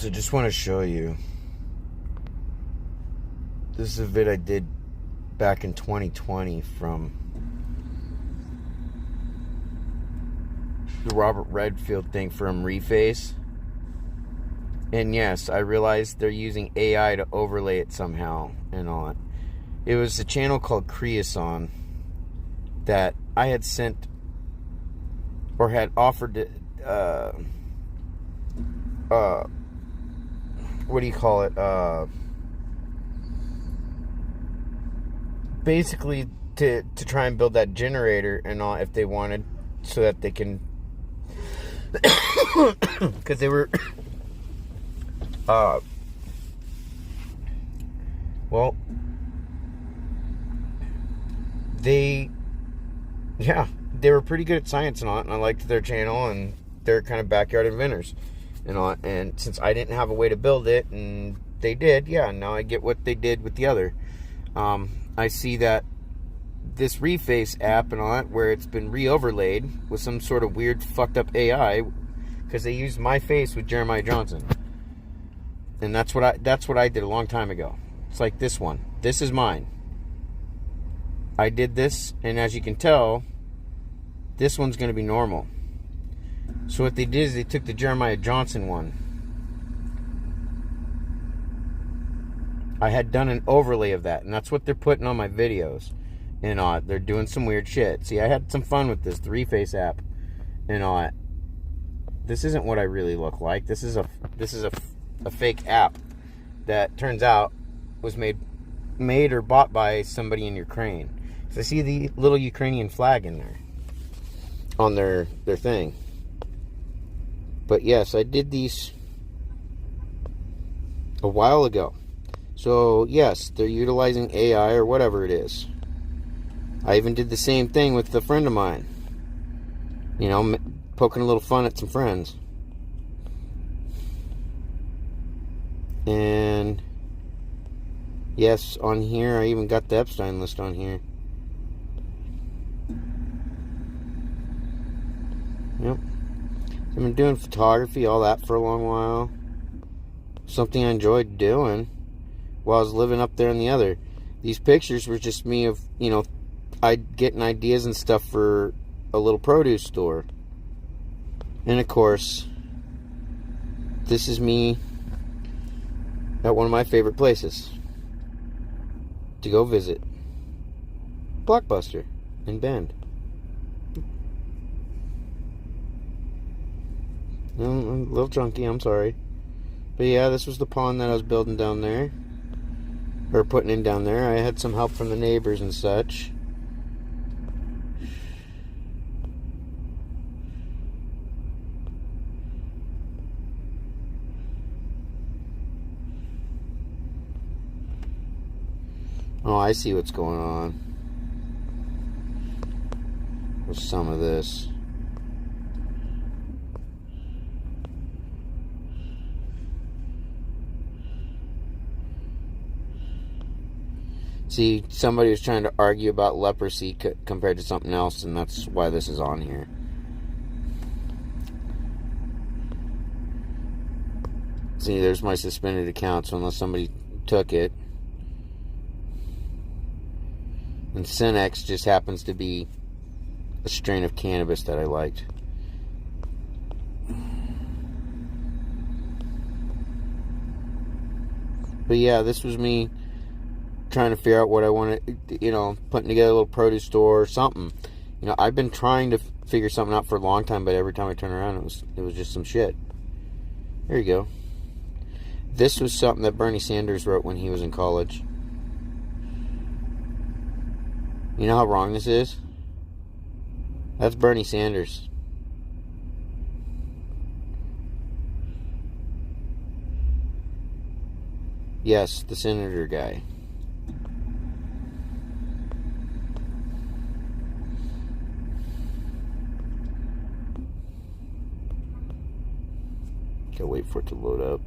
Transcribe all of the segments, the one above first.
So just want to show you. This is a vid I did back in 2020 from the Robert Redfield thing from Reface. And yes, I realized they're using AI to overlay it somehow and all that. It was a channel called Creason that I had sent or had offered to, what do you call it? Basically to try and build that generator and all if they wanted, so that they can, because they were, well, they were pretty good at science and all that, and I liked their channel, and they're kind of backyard inventors and all that. And since I didn't have a way to build it, and they did, now I get what they did with the other. I see that this Reface app and all that, where it's been re-overlaid with some sort of weird fucked up AI, because they used my face with Jeremiah Johnson. And that's what I did a long time ago. It's like this one. This is mine. I did this, and as you can tell, this one's going to be normal. So what they did is they took the Jeremiah Johnson one. I had done an overlay of that, and that's what they're putting on my videos. And they're doing some weird shit. See, I had some fun with this, the Reface app, and all that. This isn't what I really look like. This is a fake app that turns out was made or bought by somebody in Ukraine. So I see the little Ukrainian flag in there on their thing. But yes, I did these a while ago. So yes, they're utilizing AI or whatever it is. I even did the same thing with a friend of mine. You know, poking a little fun at some friends. And yes, on here, I even got the Epstein list on here. Yep. I've been doing photography, all that for a long while. Something I enjoyed doing while I was living up there in the other. These pictures were just me of, I getting ideas and stuff for a little produce store. And of course, this is me at one of my favorite places to go visit. Blockbuster in Bend. I'm a little chunky, I'm sorry. But yeah, this was the pond that I was building down there. Or putting in down there. I had some help from the neighbors and such. Oh, I see what's going on with some of this. See, somebody was trying to argue about leprosy compared to something else, and that's why this is on here. See, there's my suspended account, so unless somebody took it. And Cinex just happens to be a strain of cannabis that I liked. But yeah, this was me trying to figure out what I wanted, putting together a little produce store or something. I've been trying to figure something out for a long time, but every time I turn around, it was just some shit. There you go. This was something that Bernie Sanders wrote when he was in college. You know how wrong this is? That's Bernie Sanders. Yes, the senator guy. Gotta wait for it to load up.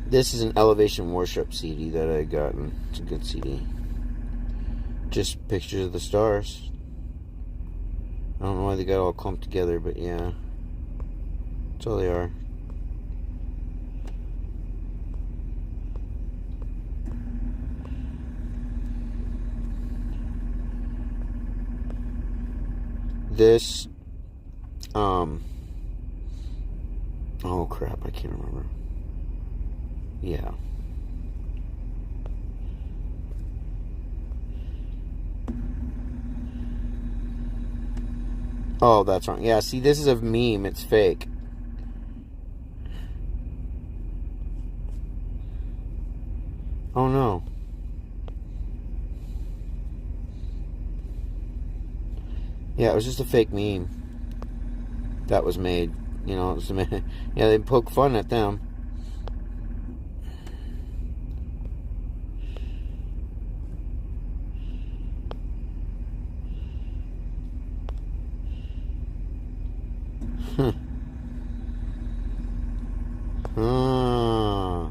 This is an Elevation Worship CD that I got. It's a good CD. just pictures of the stars. I don't know why they got all clumped together, but yeah. That's all they are. This, oh crap, I can't remember. Yeah. Oh, that's wrong. Yeah, see, this is a meme. It's fake. Oh, no. Yeah, it was just a fake meme that was made. You know, it was yeah, they poke fun at them. Huh.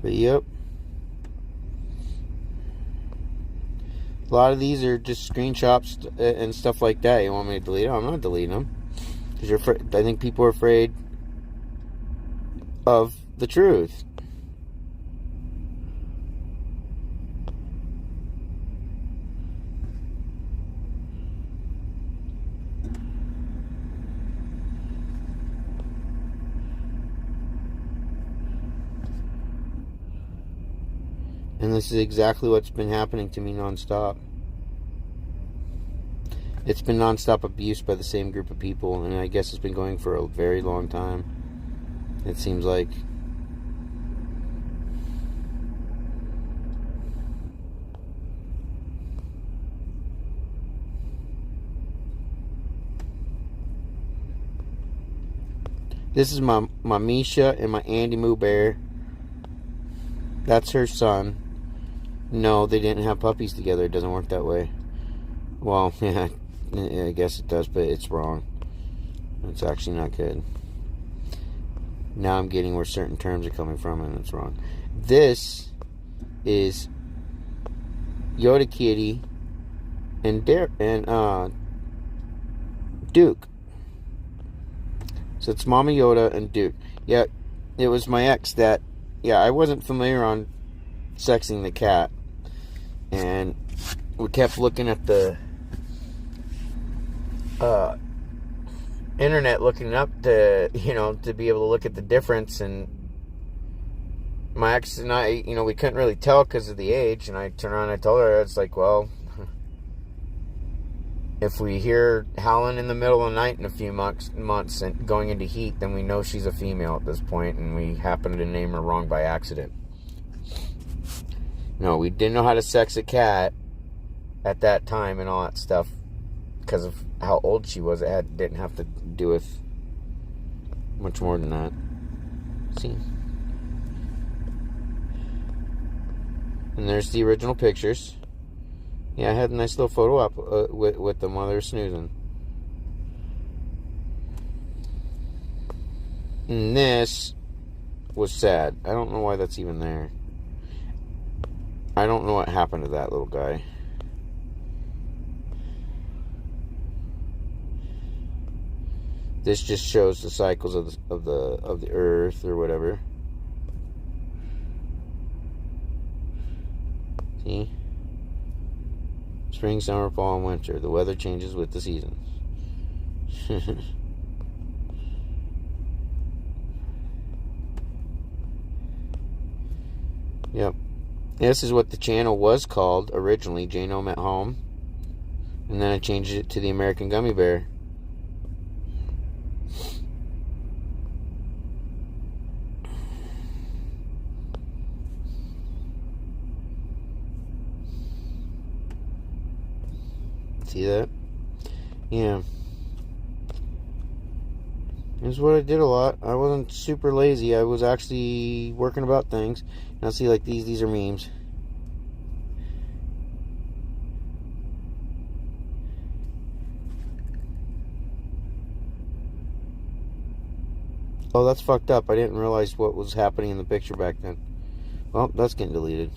But yep. A lot of these are just screenshots and stuff like that. You want me to delete them? I'm not deleting them. Because I think people are afraid of the truth. And this is exactly what's been happening to me nonstop. It's been nonstop abuse by the same group of people, and I guess it's been going for a very long time. It seems like. This is my Misha and my Andy Moo Bear. That's her son. No, they didn't have puppies together. It doesn't work that way. Well, yeah, I guess it does, but it's wrong. It's actually not good. Now I'm getting where certain terms are coming from, and it's wrong. This is Yoda Kitty and Duke. So it's Mama Yoda and Duke. Yeah, it was my ex that, yeah, I wasn't familiar on sexing the cat. And we kept looking at the internet, looking up to, to be able to look at the difference. And my ex and I, we couldn't really tell because of the age. And I turned around and I told her, it's like, well, if we hear howling in the middle of the night in a few months and going into heat, then we know she's a female at this point, and we happen to name her wrong by accident. No, we didn't know how to sex a cat at that time and all that stuff because of how old she was. It didn't have to do with much more than that. See? And there's the original pictures. Yeah, I had a nice little photo up with them while they were snoozing. And this was sad. I don't know why that's even there. I don't know what happened to that little guy. This just shows the cycles of the earth or whatever. See? Spring, summer, fall, and winter. The weather changes with the seasons. Yep. This is what the channel was called originally, Janome at Home. And then I changed it to the American Gummy-Bear. See that? Yeah. Here's what I did a lot. I wasn't super lazy. I was actually working about things. Now see, like these are memes. Oh, that's fucked up. I didn't realize what was happening in the picture back then. Well, that's getting deleted.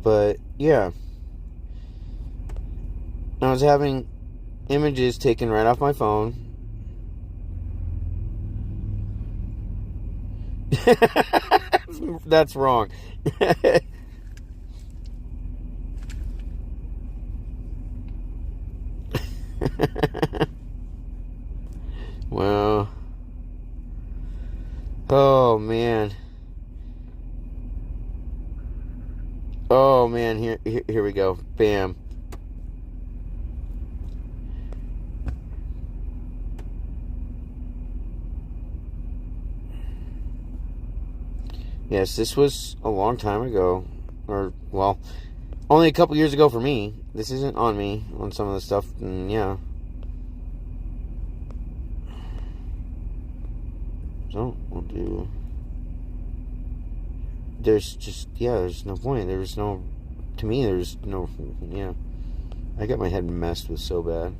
But, yeah. I was having images taken right off my phone. That's wrong. Well, oh man, here we go. Bam. Yes, this was a long time ago, or well, only a couple years ago for me. This isn't on me on some of the stuff, and yeah. So we'll do. There's just there's no point. There's no, to me. There's no I got my head messed with so bad,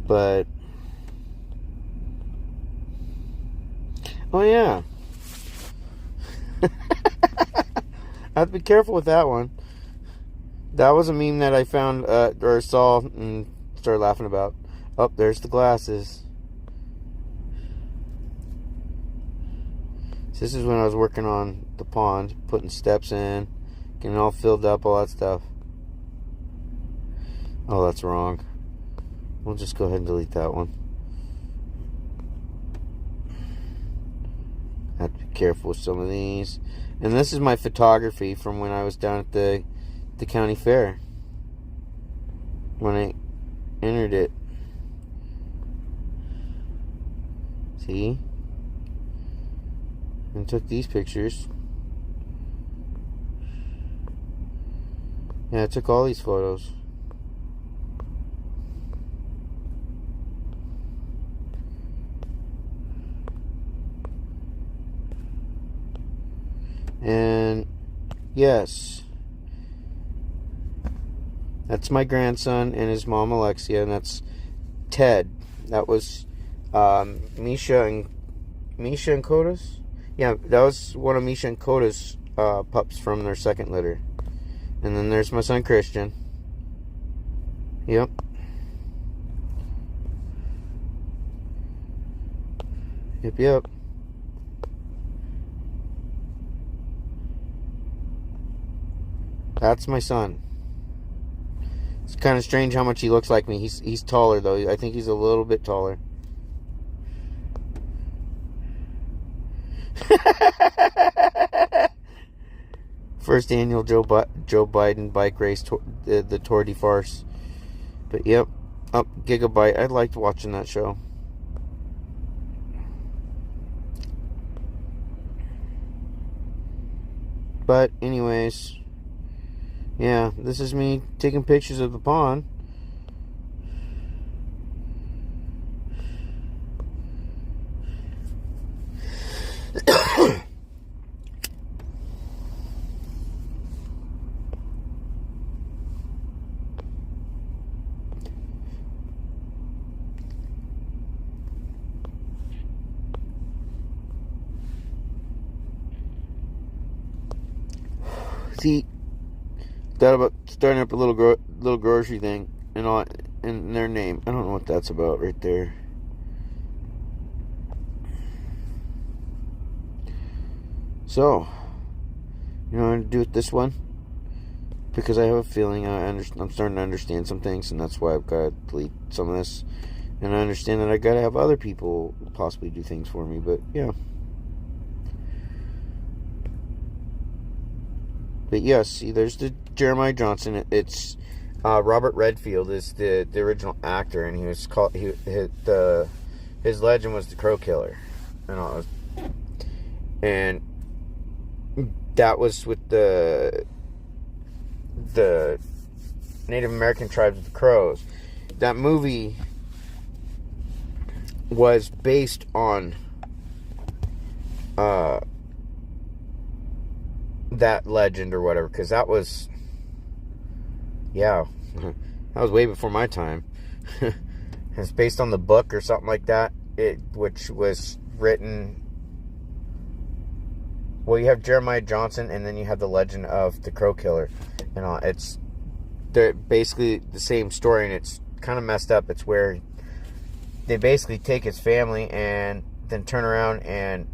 but oh yeah. I have to be careful with that one. That was a meme that I found or saw and started laughing about. Oh, there's the glasses. So this is when I was working on the pond, putting steps in, getting all filled up, all that stuff. Oh, that's wrong. We'll just go ahead and delete that one. I have to be careful with some of these. And this is my photography from when I was down at the county fair. When I entered it. See? And took these pictures. Yeah, I took all these photos. And yes, that's my grandson and his mom Alexia, and that's Ted. That was Misha and Koda's. Yeah, that was one of Misha and Koda's pups from their second litter. And then there's my son Christian. Yep. Yep. That's my son. It's kind of strange how much he looks like me. He's taller though. I think he's a little bit taller. First annual Joe Biden bike race, the Tour de Farce. But yep, Gigabyte. I liked watching that show. But anyways, yeah, this is me taking pictures of the pond. See, thought about starting up a little grocery thing and all in their name. I don't know what that's about right there. So, you know what I'm gonna do with this one? Because I have a feeling I'm starting to understand some things, and that's why I've got to delete some of this. And I understand that I got to have other people possibly do things for me. But yeah. But yes, see, there's the Jeremiah Johnson. It's Robert Redfield is the original actor, and he was called his legend was the Crow Killer, and that was with the Native American tribes of the Crows. That movie was based on that legend or whatever, because that was way before my time. It's based on the book or something like that, which was written. Well, you have Jeremiah Johnson, and then you have the legend of the Crow Killer. They're basically the same story, and it's kind of messed up. It's where they basically take his family and then turn around and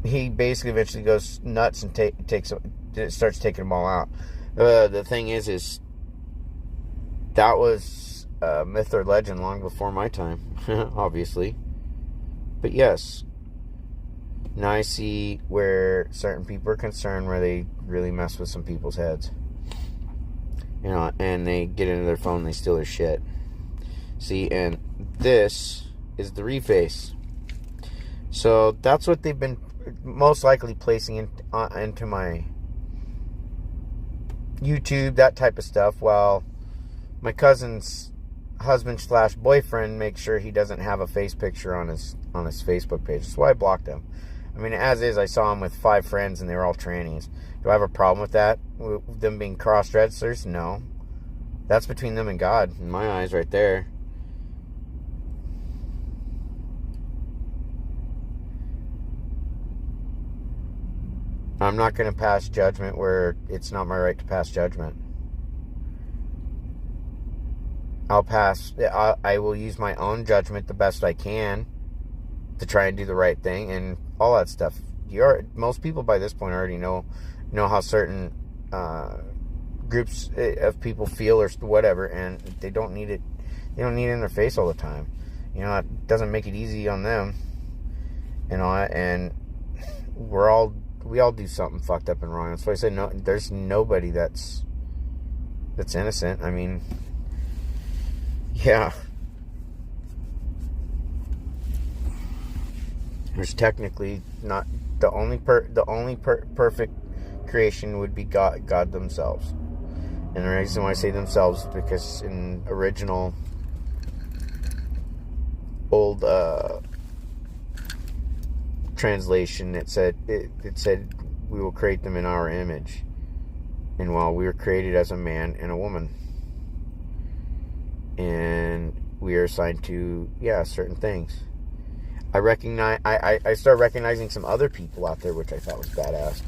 he basically eventually goes nuts and starts taking them all out. The thing is that was a myth or legend long before my time, obviously. But yes, now I see where certain people are concerned, where they really mess with some people's heads. And they get into their phone and they steal their shit. See, and this is the reface. So that's what they've been most likely placing into my YouTube, that type of stuff, while my cousin's husband / boyfriend makes sure he doesn't have a face picture on his Facebook page. That's why I blocked him. I mean, as is, I saw him with 5 friends and they were all trannies. Do I have a problem with that? With them being cross-dressers? No. That's between them and God, in my eyes, right there. I'm not going to pass judgment where it's not my right to pass judgment. I will use my own judgment the best I can to try and do the right thing and all that stuff. Most people by this point already know how certain groups of people feel or whatever, and they don't need it. They don't need it in their face all the time. It doesn't make it easy on them. And we all do something fucked up and wrong. That's why I said no. There's nobody that's innocent. I mean, yeah. There's technically not the only perfect creation would be God themselves. And the reason why I say themselves is because in original old translation it said we will create them in our image, and while we were created as a man and a woman, and we are assigned to certain things. I started recognizing some other people out there, which I thought was badass.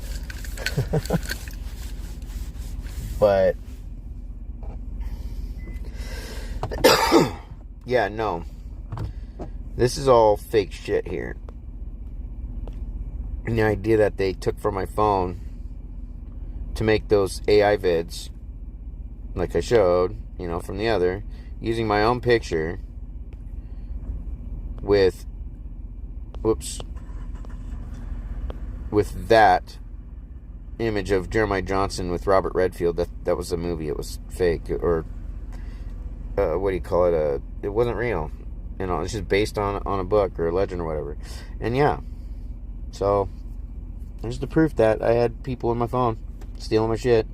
But yeah, no, this is all fake shit here. And the idea that they took from my phone to make those AI vids, like I showed, from the other, using my own picture with that image of Jeremiah Johnson with Robert Redfield. That was a movie. It was fake, or what do you call it? It wasn't real. It's just based on a book or a legend or whatever. And yeah, so there's the proof that I had people in my phone stealing my shit.